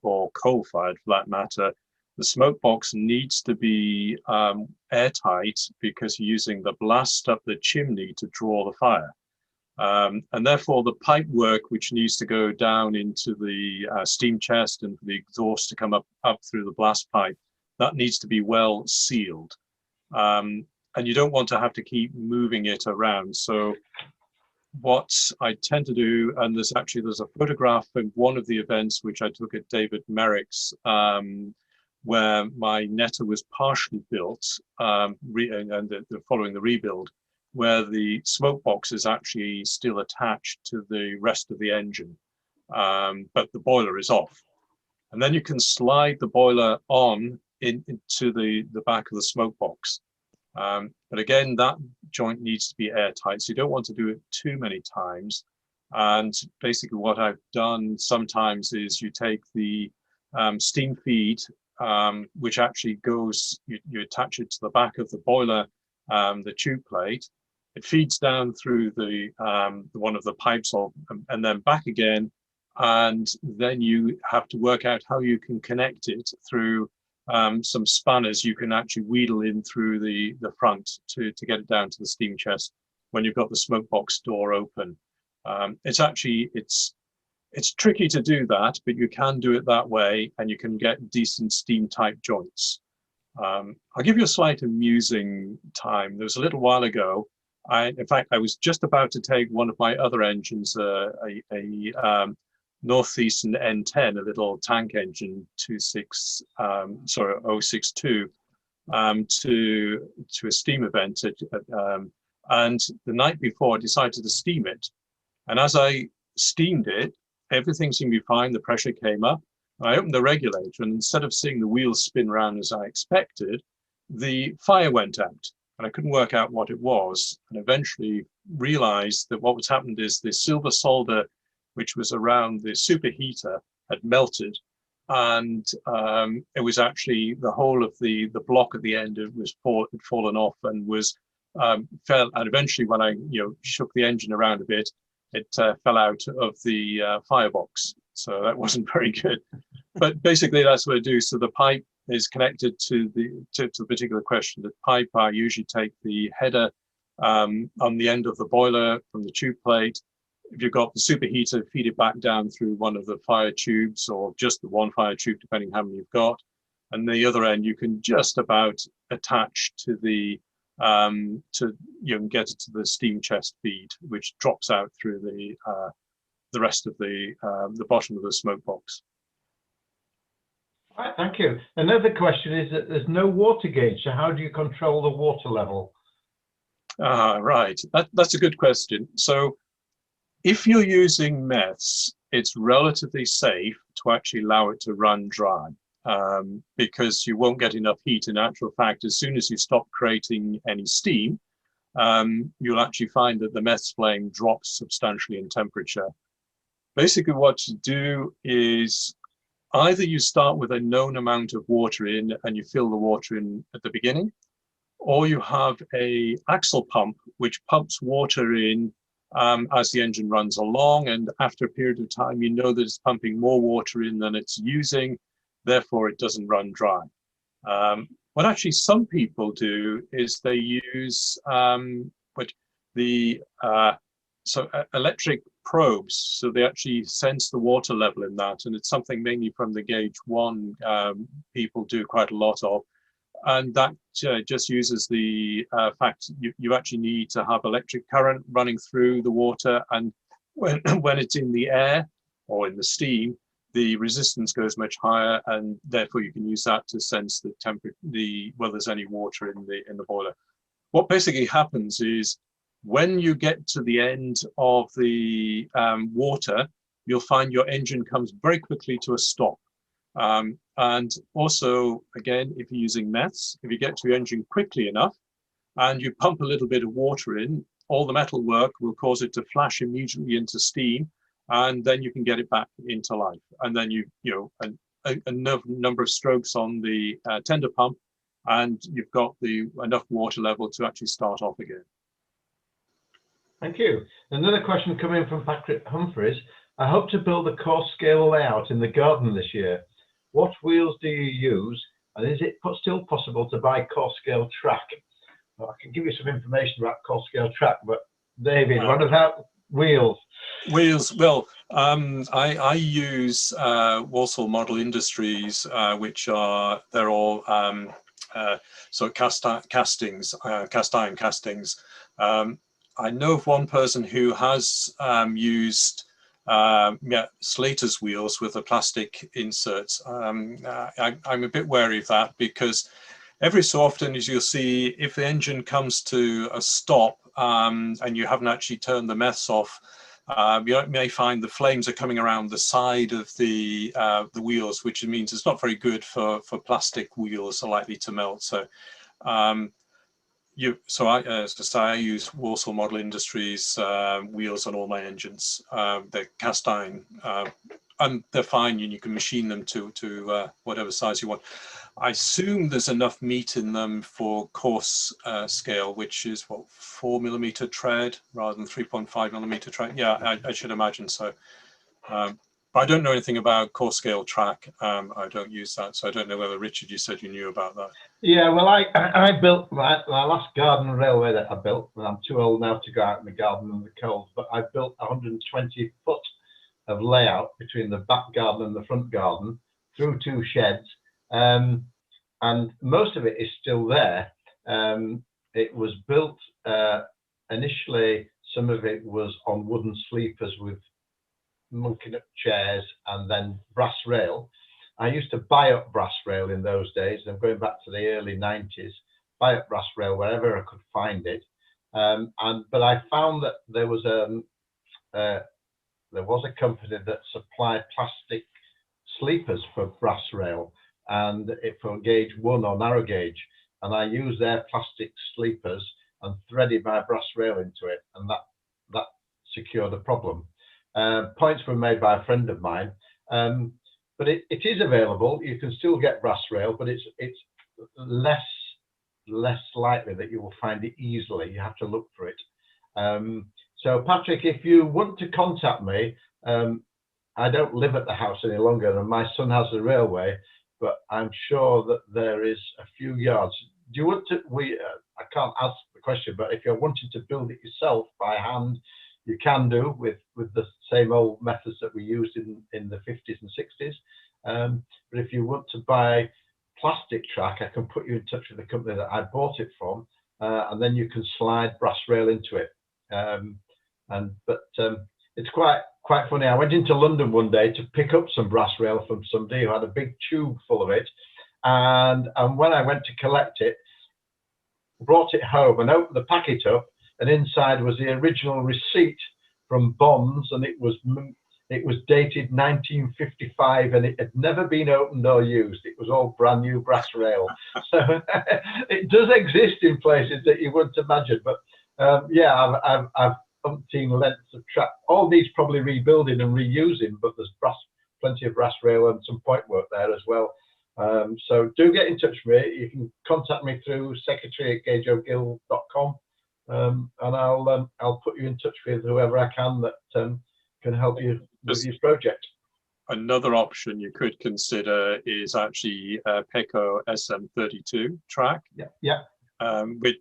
or coal-fired for that matter, the smoke box needs to be airtight because you're using the blast up the chimney to draw the fire. And therefore the pipe work, which needs to go down into the steam chest and for the exhaust to come up through the blast pipe, that needs to be well sealed. And you don't want to have to keep moving it around. So what I tend to do, and there's a photograph of one of the events which I took at David Merrick's, where my netter was partially built, and following the rebuild, where the smoke box is actually still attached to the rest of the engine, but the boiler is off. And then you can slide the boiler on into the back of the smoke box. But again, that joint needs to be airtight, so you don't want to do it too many times. And basically what I've done sometimes is you take the steam feed, which actually goes, you attach it to the back of the boiler, the tube plate. It feeds down through the one of the pipes, and then back again. And then you have to work out how you can connect it through some spanners. You can actually wheedle in through the front to get it down to the steam chest when you've got the smoke box door open. It's tricky to do that, but you can do it that way, and you can get decent steam type joints. I'll give you a slight amusing time. There was a little while ago, in fact, I was just about to take one of my other engines, a Northeastern N10, a little tank engine, 062, to a steam event, and the night before I decided to steam it. And as I steamed it, everything seemed to be fine. The pressure came up. I opened the regulator, and instead of seeing the wheels spin around as I expected, the fire went out, and I couldn't work out what it was. And eventually realized that what was happened is the silver solder, which was around the superheater, had melted, and it was actually the whole of the block at the end had fallen off and was fell. And eventually, when I shook the engine around a bit, it fell out of the firebox. So that wasn't very good. But basically, that's what I do. So the pipe is connected to the particular question. The pipe, I usually take the header on the end of the boiler from the tube plate. If you've got the superheater, feed it back down through one of the fire tubes, or just the one fire tube, depending how many you've got. And the other end, you can just about attach to the you can get it to the steam chest feed, which drops out through the rest of the bottom of the smoke box. All right, thank you. Another question is that there's no water gauge, so how do you control the water level? Right, that's a good question. So if you're using meths, it's relatively safe to actually allow it to run dry, because you won't get enough heat. In actual fact, as soon as you stop creating any steam, you'll actually find that the meths flame drops substantially in temperature. Basically, what you do is either you start with a known amount of water in and you fill the water in at the beginning, or you have a axle pump which pumps water in as the engine runs along, and after a period of time, you know that it's pumping more water in than it's using, therefore it doesn't run dry. What actually some people do is they use electric probes, so they actually sense the water level in that, and it's something mainly from the gauge 1 people do quite a lot of. And that just uses the fact you actually need to have electric current running through the water, and when it's in the air or in the steam, the resistance goes much higher, and therefore you can use that to sense the temperature, whether there's any water in the boiler. What basically happens is when you get to the end of the water, you'll find your engine comes very quickly to a stop. And also, again, if you're using meths, if you get to your engine quickly enough and you pump a little bit of water in, all the metal work will cause it to flash immediately into steam, and then you can get it back into life. And then a number of strokes on the tender pump, and you've got enough water level to actually start off again. Thank you. Another question coming from Patrick Humphreys. I hope to build a course scale layout in the garden this year. What wheels do you use, and is it still possible to buy course scale track? Well, I can give you some information about course scale track, but David, what about wheels? Wheels, well, I use Walsall Model Industries, which are, they're all so cast iron castings. I know of one person who has used Slater's wheels with the plastic inserts. I'm a bit wary of that, because every so often, as you'll see, if the engine comes to a stop and you haven't actually turned the meths off, you may find the flames are coming around the side of the wheels, which means it's not very good for plastic wheels, are likely to melt. So I use Walsall Model Industries wheels on all my engines. They're cast iron, and they're fine, and you can machine them to whatever size you want. I assume there's enough meat in them for coarse scale, which is what, 4mm tread rather than 3.5mm tread. Yeah, I should imagine so. But I don't know anything about coarse scale track. I don't use that, so I don't know whether, Richard, you said you knew about that. Yeah, well, I built my last garden railway that I built, and I'm too old now to go out in the garden in the cold, but I built 120 foot of layout between the back garden and the front garden through 2 sheds. And most of it is still there. It was built initially, some of it was on wooden sleepers with monkey-nut chairs and then brass rail. I used to buy up brass rail in those days. I'm going back to the early 90s, buy up brass rail wherever I could find it. But I found that there was a company that supplied plastic sleepers for brass rail, and it for gauge 1 or narrow gauge, and I used their plastic sleepers and threaded my brass rail into it, and that secured the problem. Points were made by a friend of mine, but it is available. You can still get brass rail, but it's less likely that you will find it easily. You have to look for it. So Patrick, if you want to contact me, I don't live at the house any longer, and my son has the railway, but I'm sure that there is a few yards. Do you want to, I can't ask the question, but if you're wanting to build it yourself by hand, you can do with the same old methods that we used in the 50s and 60s. But if you want to buy plastic track, I can put you in touch with the company that I bought it from, and then you can slide brass rail into it. It's quite funny. I went into London one day to pick up some brass rail from somebody who had a big tube full of it, and when I went to collect it, brought it home and opened the packet up, and inside was the original receipt from Bonds, and it was dated 1955, and it had never been opened or used. It was all brand new brass rail. So it does exist in places that you wouldn't imagine. But yeah, I've umpteen lengths of track. All these probably rebuilding and reusing, but there's plenty of brass rail and some point work there as well. So do get in touch with me. You can contact me through secretary@gageogill.com, and I'll put you in touch with whoever I can that can help you with your project. Another option you could consider is actually Pecco SM32 track. Yeah.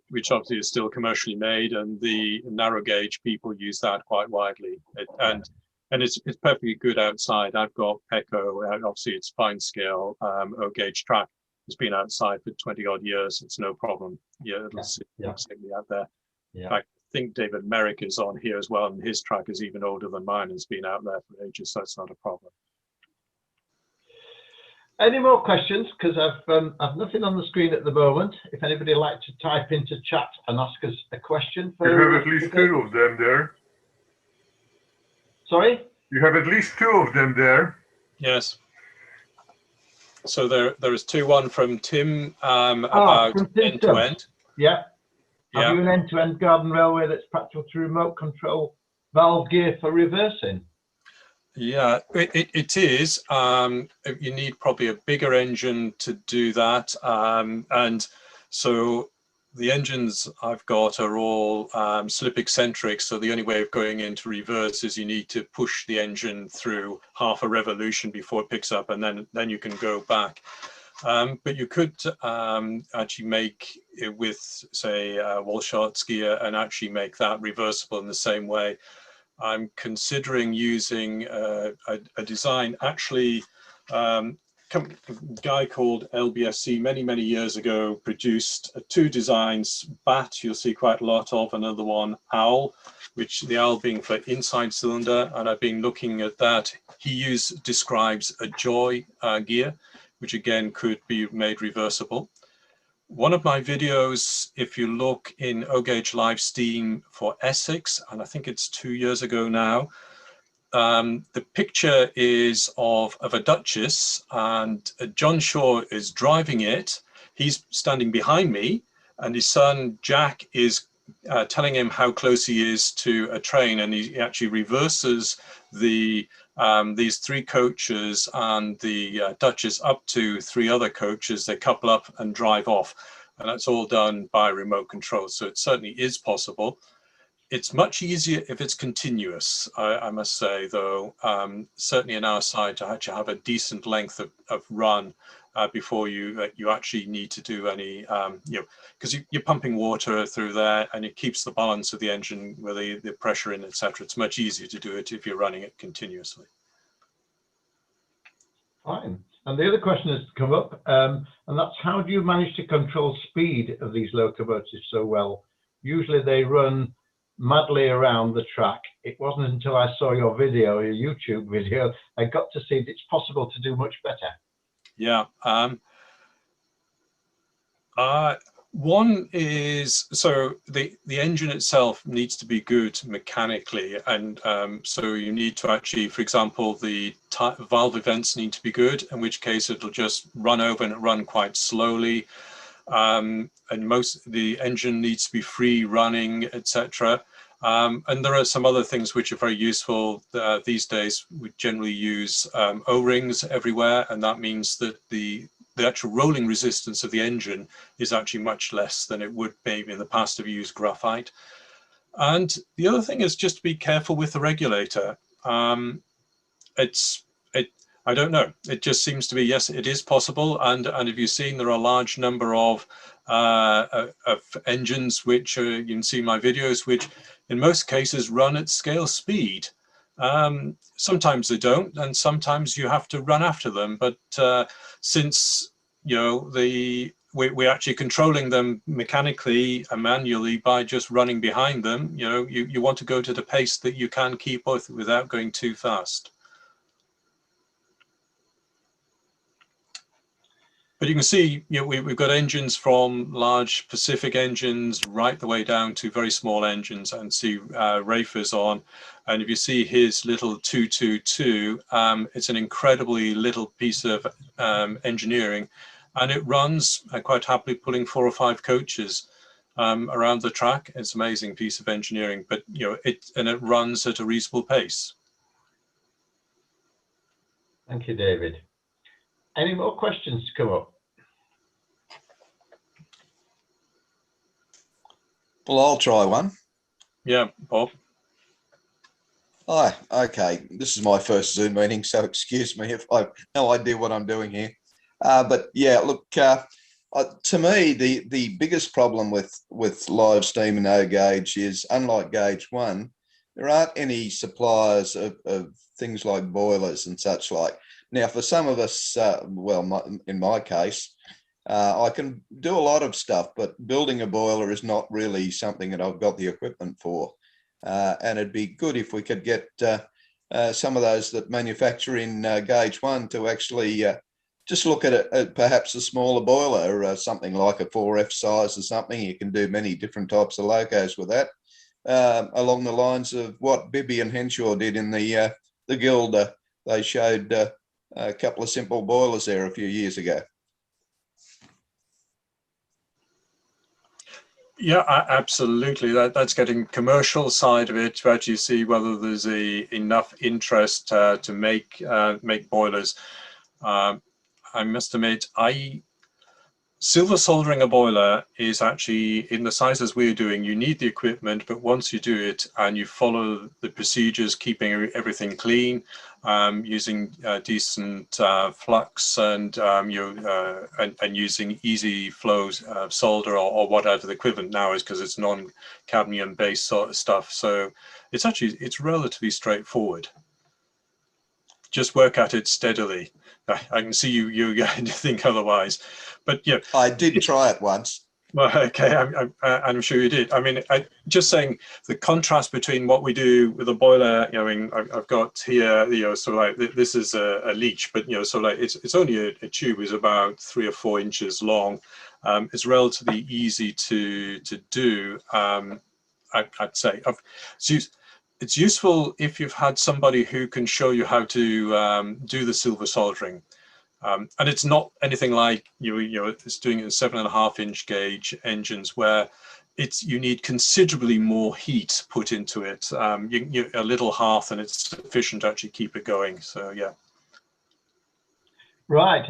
Which obviously is still commercially made, and the narrow gauge people use that quite widely, and it's perfectly good outside. I've got Pecco, obviously it's fine scale O gauge track. It's been outside for 20 odd years. It's no problem. Yeah, it'll sit out there. Yeah. In fact, I think David Merrick is on here as well, and his track is even older than mine. It's been out there for ages, so it's not a problem. Any more questions? Because I've nothing on the screen at the moment. If anybody would like to type into chat and ask us a question. You have at least 2 of them there. Sorry? You have at least 2 of them there. Yes. So there is 2. One from Tim about end-to-end. Yeah. Yeah. Have you an end-to-end garden railway that's practical through remote control valve gear for reversing? Yeah, it is. You need probably a bigger engine to do that, and so the engines I've got are all slip eccentric, so the only way of going into reverse is you need to push the engine through half a revolution before it picks up, and then you can go back. But you could actually make it with, say, Walshart's gear and actually make that reversible in the same way. I'm considering using a design, actually, a guy called LBSC many years ago produced two designs: Bat, you'll see quite a lot of, another one Owl, which the Owl being for inside cylinder, and I've been looking at that. He describes a Joy gear, which again could be made reversible. One of my videos, if you look in O-Gauge Live Steam for Essex, and I think it's 2 years ago now, the picture is of a Duchess, and John Shaw is driving it. He's standing behind me, and his son Jack is telling him how close he is to a train, and he actually reverses these three coaches and the Duchess up to three other coaches. They couple up and drive off, and that's all done by remote control. So it certainly is possible. It's much easier if it's continuous, I must say, though. Certainly on our side, to actually have a decent length of run before you actually need to do any, because you're pumping water through there, and it keeps the balance of the engine with the pressure in, etc. It's much easier to do it if you're running it continuously. Fine. And the other question has come up, and that's, how do you manage to control speed of these locomotives so well? Usually they run madly around the track. It wasn't until I saw your video, your YouTube video, I got to see that it's possible to do much better. Yeah. One is, so the engine itself needs to be good mechanically, and so you need to actually, for example, the valve events need to be good, in which case it'll just run over and run quite slowly. And the engine needs to be free running, etc. And there are some other things which are very useful these days. We generally use O-rings everywhere, and that means that the actual rolling resistance of the engine is actually much less than it would maybe in the past if you used graphite. And the other thing is just to be careful with the regulator. I don't know. It just seems to be, yes, it is possible. And if you've seen, there are a large number of engines which you can see in my videos, which in most cases run at scale speed. Sometimes they don't, and sometimes you have to run after them. But since we're actually controlling them mechanically and manually by just running behind them, you want to go to the pace that you can keep both without going too fast. But you can see, we've got engines from large Pacific engines right the way down to very small engines, and see Rafer's on. And if you see his little 222, it's an incredibly little piece of engineering, and it runs quite happily, pulling 4 or 5 coaches around the track. It's an amazing piece of engineering, but it runs at a reasonable pace. Thank you, David. Any more questions to come up? Well, I'll try one. Yeah, Bob. Hi, okay. This is my first Zoom meeting, so excuse me if I have no idea what I'm doing here. But yeah, look, to me, the biggest problem with live steam and O-Gauge is, unlike Gauge 1, there aren't any suppliers of things like boilers and such like. Now, for some of us, in my case, I can do a lot of stuff, but building a boiler is not really something that I've got the equipment for. And it'd be good if we could get some of those that manufacture in Gauge 1 to actually just look at perhaps a smaller boiler, or something like a 4F size or something. You can do many different types of locos with that, along the lines of what Bibby and Henshaw did in the Guild. They showed a couple of simple boilers there a few years ago. Yeah, absolutely. That's getting commercial side of it to actually see whether there's enough interest to make boilers. I must admit, Silver soldering a boiler is actually, in the sizes we're doing, you need the equipment, but once you do it and you follow the procedures, keeping everything clean, using decent flux and and using easy flow solder or whatever the equivalent now is, because it's non-cadmium based sort of stuff. So it's relatively straightforward. Just work at it steadily. I can see you're going to think otherwise, but yeah. I did try it once. Well, okay, I'm sure you did. I mean, just saying the contrast between what we do with a boiler. I mean, I've got here, sort of like this is a leach, but sort of like it's only a tube is about 3 or 4 inches long. It's relatively easy to do. I'd say it's useful if you've had somebody who can show you how to do the silver soldering. And it's not anything like it's doing it in 7.5-inch gauge engines where you need considerably more heat put into it. A little hearth and it's sufficient to actually keep it going. So yeah. Right,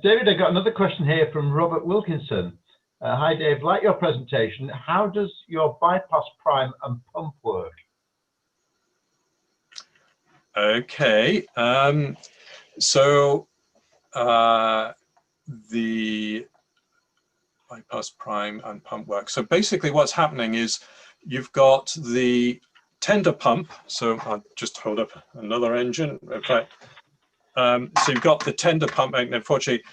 David, I got another question here from Robert Wilkinson. Hi, Dave. Like your presentation, how does your bypass prime and pump work? Okay, so the bypass prime and pump work. So basically what's happening is you've got the tender pump. So I'll just hold up another engine. Okay. So you've got the tender pump, and unfortunately,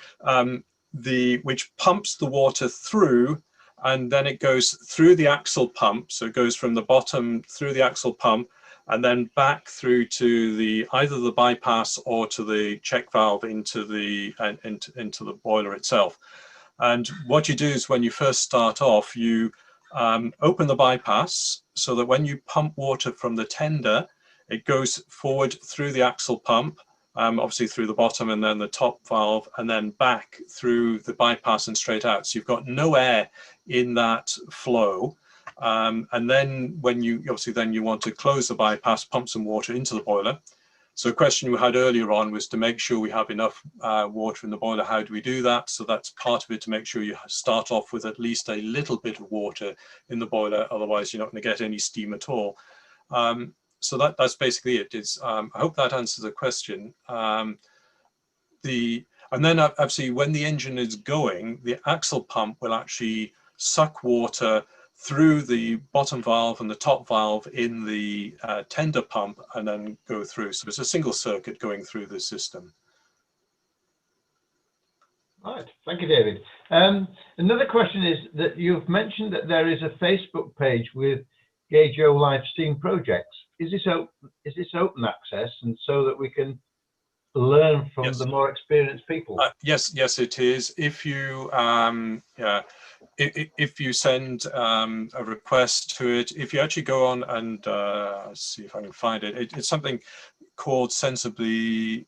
which pumps the water through, and then it goes through the axle pump. So it goes from the bottom through the axle pump and then back through to either the bypass or to the check valve into the boiler itself. And what you do is when you first start off, you open the bypass so that when you pump water from the tender, it goes forward through the axle pump, obviously through the bottom and then the top valve, and then back through the bypass and straight out. So you've got no air in that flow. And then when you want to close the bypass, pump some water into the boiler. So a question we had earlier on was to make sure we have enough water in the boiler. How do we do that? So that's part of it, to make sure you start off with at least a little bit of water in the boiler. Otherwise, you're not going to get any steam at all. So that's basically it. I hope that answers the question. And then obviously when the engine is going, the axle pump will actually suck water through the bottom valve and the top valve in the tender pump and then go through. So it's a single circuit going through the system. Right, thank you, David. Another question is that you've mentioned that there is a Facebook page with Gageo Live Steam projects. Is this open access, and so that we can learn from the more experienced people? Yes, it is. If you if you send a request to it, if you actually go on and see if I can find it, it's something called Sensibly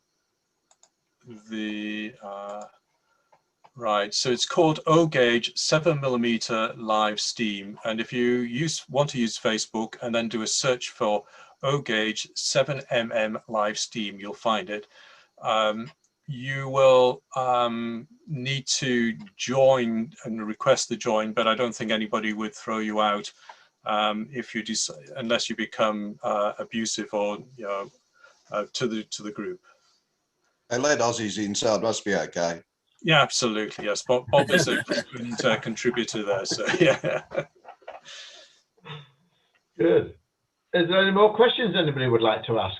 right. So it's called O-Gauge 7mm live steam, and if you want to use Facebook and then do a search for O-Gauge 7mm live steam, you'll find it. You will need to join and request the join, but I don't think anybody would throw you out if you unless you become abusive or to the group. They let Aussies in, so it must be okay. Yeah, absolutely. Yes, Bob is a frequent contributor there. So yeah. Good. Is there any more questions anybody would like to ask?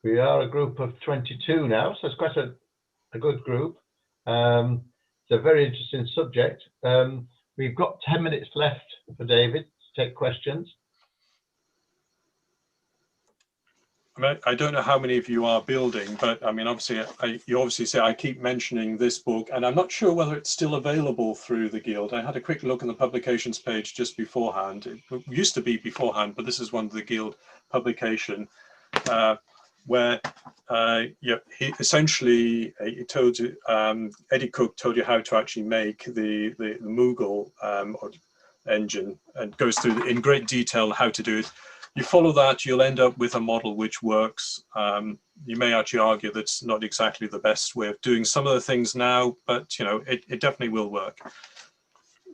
We are a group of 22 now, so it's quite a good group. It's a very interesting subject. We've got 10 minutes left for David to take questions. I mean, I don't know how many of you are building, but I mean, obviously, you obviously say I keep mentioning this book, and I'm not sure whether it's still available through the Guild. I had a quick look on the publications page just beforehand. It used to be beforehand, but this is one of the Guild publication where he essentially he told you, Eddie Cook told you how to actually make the Moogle engine, and goes through in great detail how to do it. you follow that, you'll end up with a model which works. You may actually argue that's not exactly the best way of doing some of the things now, but you know, it definitely will work.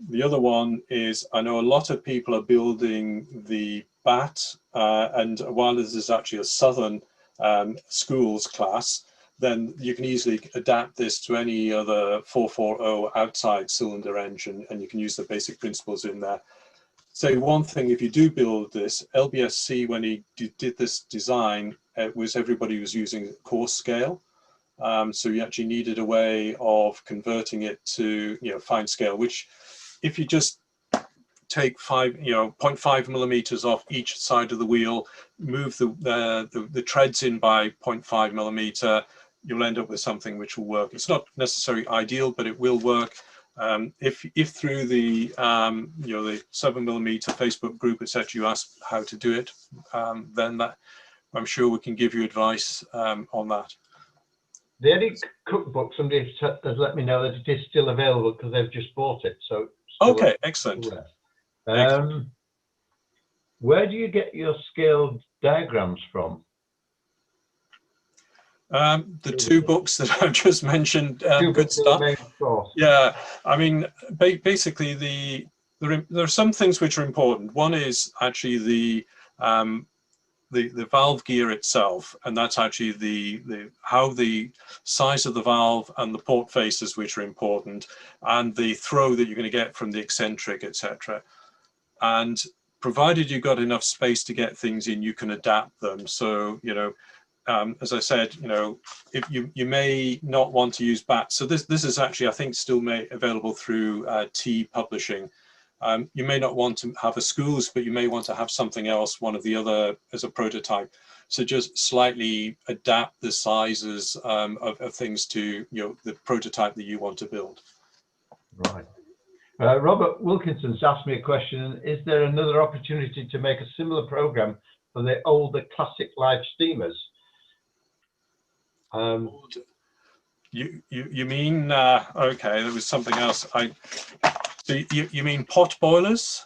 The other one is, I know a lot of people are building the BAT, and while this is actually a Southern schools class, then you can easily adapt this to any other 440 outside cylinder engine, and you can use the basic principles in there. Say one thing, if you do build this, LBSC, when he did this design, it was everybody was using coarse scale. So you actually needed a way of converting it to, you know, fine scale, which if you just take 0.5 millimeters off each side of the wheel, move the treads in by 0.5 millimeter, you'll end up with something which will work. It's not necessarily ideal, but it will work. If through the the 7 millimeter Facebook group, etc., you ask how to do it, then I'm sure we can give you advice on that. The Eddie cookbook, somebody has let me know that it is still available because they've just bought it. So okay, excellent. Excellent. Where do you get your scale diagrams from? The two books that I've just mentioned, good stuff. Yeah, I mean, basically there are some things which are important. One is actually the valve gear itself, and that's actually how the size of the valve and the port faces, which are important, and the throw that you're going to get from the eccentric, etc. And provided you've got enough space to get things in, you can adapt them. So, you know, as I said, you know, if you may not want to use BAT. So this is actually, I think, still available through T Publishing. You may not want to have a schools, but you may want to have something else, one of the other, as a prototype. So just slightly adapt the sizes of things to, you know, the prototype that you want to build. Right. Robert Wilkinson's asked me a question. Is there another opportunity to make a similar program for the older classic live steamers? You mean okay, there was something else. So you mean pot boilers?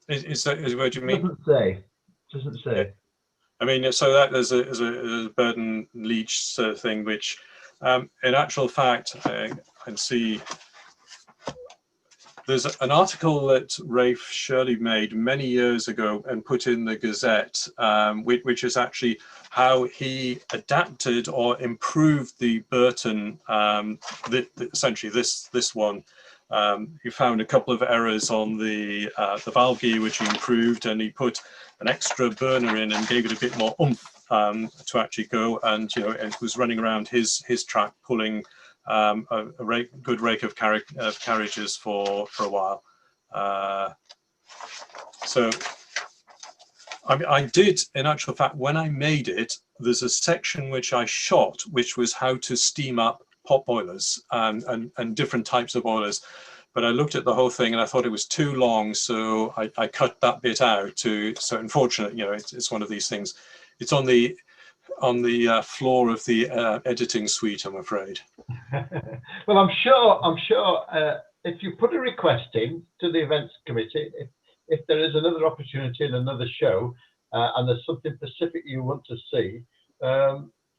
Is what you mean? Doesn't say. I mean, so that is a Burden Leach thing, which in actual fact, I can see there's an article that Rafe Shirley made many years ago and put in the Gazette, which is actually how he adapted or improved the Burton, essentially this one. He found a couple of errors on the valve gear, which he improved, and he put an extra burner in and gave it a bit more oomph to actually go. And, you know, it was running around his track, pulling a good rake of carriages for a while. So I did, in actual fact, when I made it, there's a section which I shot, which was how to steam up pot boilers and different types of boilers. But I looked at the whole thing and I thought it was too long, so I cut that bit out. So unfortunately, you know, it's one of these things. It's on the floor of the editing suite, I'm afraid. Well, I'm sure if you put a request in to the events committee, if there is another opportunity in another show and there's something specific you want to see,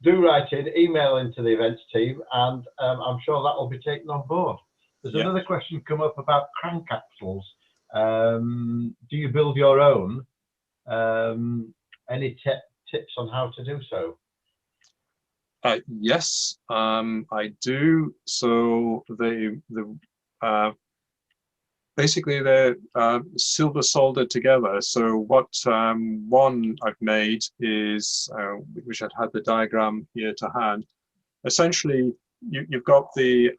do write in, email into the events team, and I'm sure that will be taken on board. There's another question come up about crank axles. Do you build your own? Any tips on how to do so? Yes, I do. So basically they're silver soldered together. So what one I've made is, which I'd had the diagram here to hand. Essentially, you've got the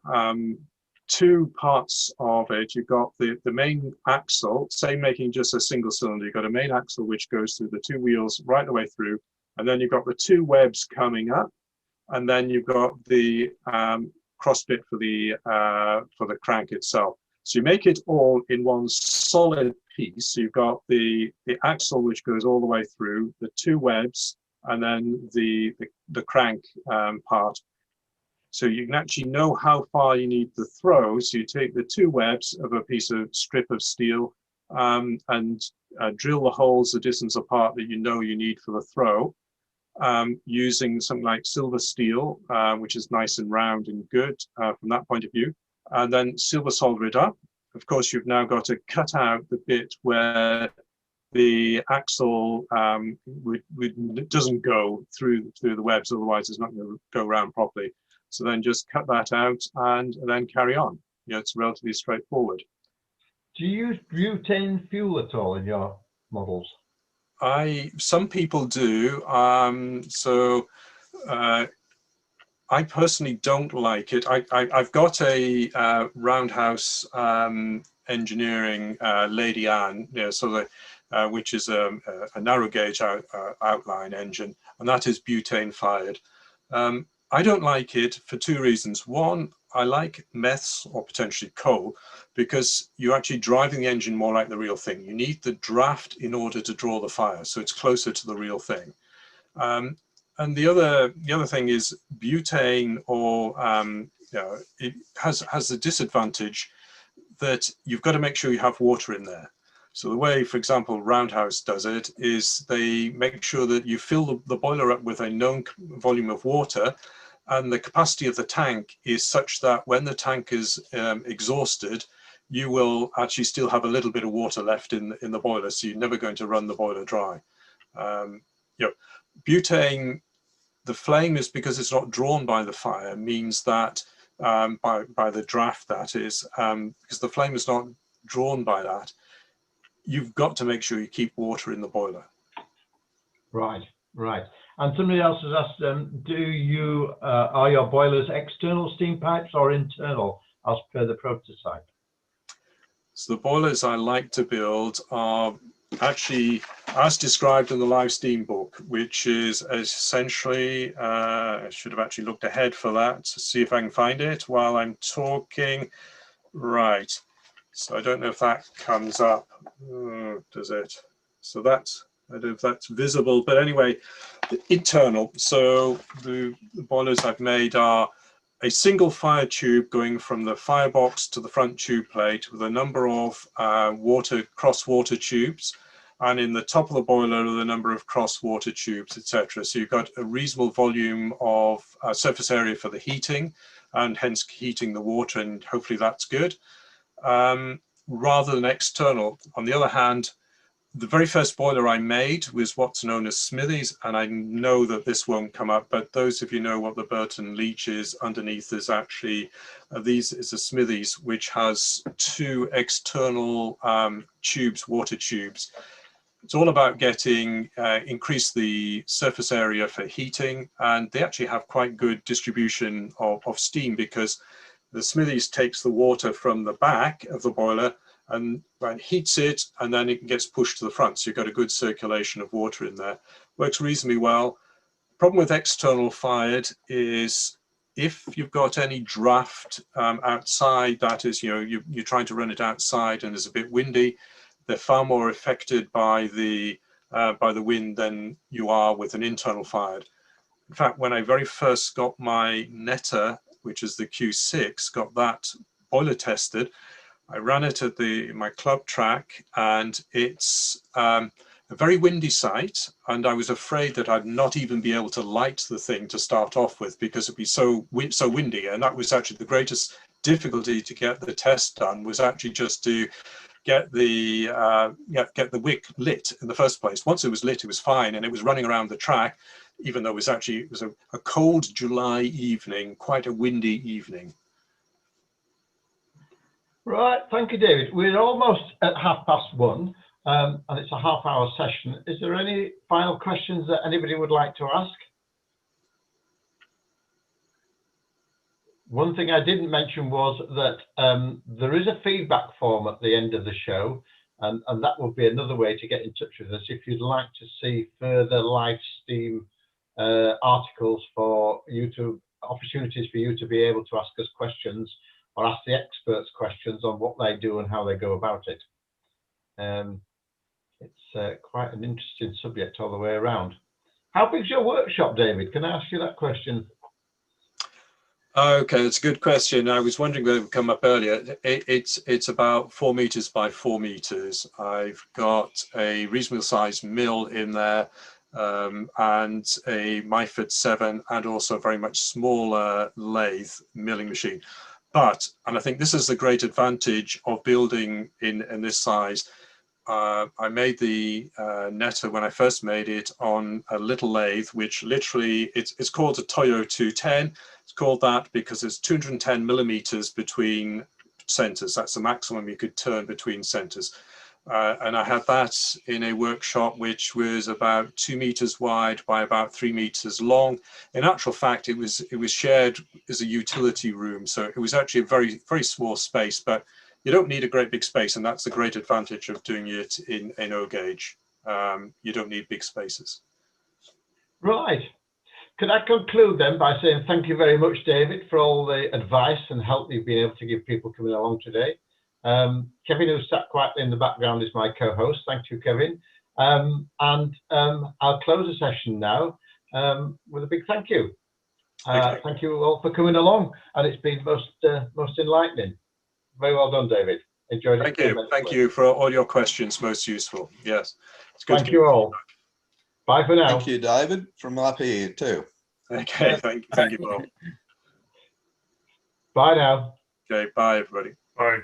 two parts of it. You've got the main axle, say making just a single cylinder. You've got a main axle which goes through the two wheels right the way through, and then you've got the two webs coming up, and then you've got the cross bit for the crank itself. So you make it all in one solid piece. So you've got the axle which goes all the way through, the two webs, and then the crank part. So you can actually know how far you need to throw. So you take the two webs of a piece of strip of steel, and drill the holes the distance apart that you know you need for the throw, using something like silver steel, which is nice and round and good from that point of view, and then silver solder it up. Of course, you've now got to cut out the bit where the axle doesn't go through the webs, otherwise it's not going to go around properly. So then just cut that out and then carry on. You know, it's relatively straightforward. Do you use butane fuel at all in your models? Some people do. I personally don't like it. I've got a Roundhouse engineering Lady Anne, you know, so that which is a narrow gauge outline engine, and that is butane fired. I don't like it for two reasons. One, I like meths or potentially coal because you're actually driving the engine more like the real thing. You need the draft in order to draw the fire, so it's closer to the real thing. And the other thing is butane, or you know, it has the disadvantage that you've got to make sure you have water in there. So the way, for example, Roundhouse does it is they make sure that you fill the boiler up with a known volume of water, and the capacity of the tank is such that when the tank is exhausted, you will actually still have a little bit of water left in the boiler, so you're never going to run the boiler dry. You know, butane, the flame is, because it's not drawn by the fire, means that by the draft, that is, because the flame is not drawn by that, you've got to make sure you keep water in the boiler. Right, right. And somebody else has asked, are your boilers external steam pipes or internal as per the prototype? So the boilers I like to build are actually as described in the live steam book, which is essentially, I should have actually looked ahead for that to see if I can find it while I'm talking. Right, so I don't know if that comes up. Does it? So that's, I don't know if that's visible, but anyway, the internal. So the boilers I've made are a single fire tube going from the firebox to the front tube plate with a number of cross water tubes, and in the top of the boiler are the number of cross water tubes, etc. So you've got a reasonable volume of surface area for the heating, and hence heating the water, and hopefully that's good, rather than external. On the other hand, the very first boiler I made was what's known as smithies, and I know that this won't come up, but those of you know what the Burton Leach is, underneath is actually, these is a smithies, which has two external tubes, water tubes. It's all about getting, increase the surface area for heating, and they actually have quite good distribution of steam, because the smithies takes the water from the back of the boiler and heats it, and then it gets pushed to the front. So you've got a good circulation of water in there. Works reasonably well. Problem with external fired is if you've got any draft outside, that is, you know, you're trying to run it outside and it's a bit windy, they're far more affected by the wind than you are with an internal fired. In fact, when I very first got my Netta, which is the Q6, got that boiler tested, I ran it at my club track, and it's a very windy site, and I was afraid that I'd not even be able to light the thing to start off with because it'd be so windy. And that was actually the greatest difficulty to get the test done, was actually just to get the wick lit in the first place. Once it was lit, it was fine, and it was running around the track, even though it was a cold July evening, quite a windy evening. Right, thank you, David. We're almost at 1:30, and it's a half-hour session. Is there any final questions that anybody would like to ask? One thing I didn't mention was that there is a feedback form at the end of the show, and that will be another way to get in touch with us if you'd like to see further live stream articles for you to, opportunities for you to be able to ask us questions or ask the experts questions on what they do and how they go about it. It's quite an interesting subject all the way around. How big's your workshop, David? Can I ask you that question? Okay, that's a good question. I was wondering whether it would come up earlier. It's about 4 meters by 4 meters. I've got a reasonable sized mill in there, and a Myford 7, and also a very much smaller lathe milling machine. But, and I think this is the great advantage of building in this size. I made the Netta when I first made it on a little lathe, which literally it's called a Toyo 210. It's called that because it's 210 millimeters between centers. That's the maximum you could turn between centers. And I had that in a workshop which was about 2 meters wide by about 3 meters long. In actual fact, it was shared as a utility room, so it was actually a very, very small space. But you don't need a great big space, and that's the great advantage of doing it in O gauge. You don't need big spaces. Right. Could I conclude then by saying thank you very much, David, for all the advice and help you've been able to give people coming along today. Kevin, who sat quietly in the background, is my co-host. Thank you, Kevin. I'll close the session now with a big thank you. Thank you all for coming along, and it's been most enlightening. Very well done, David. Enjoyed it. Thank you. Thank you for all your questions. Most useful. Yes. It's good. Thank you all. Bye for now. Thank you, David, from up here too. Okay. Thank you, Bob. Bye now. Okay. Bye, everybody. Bye.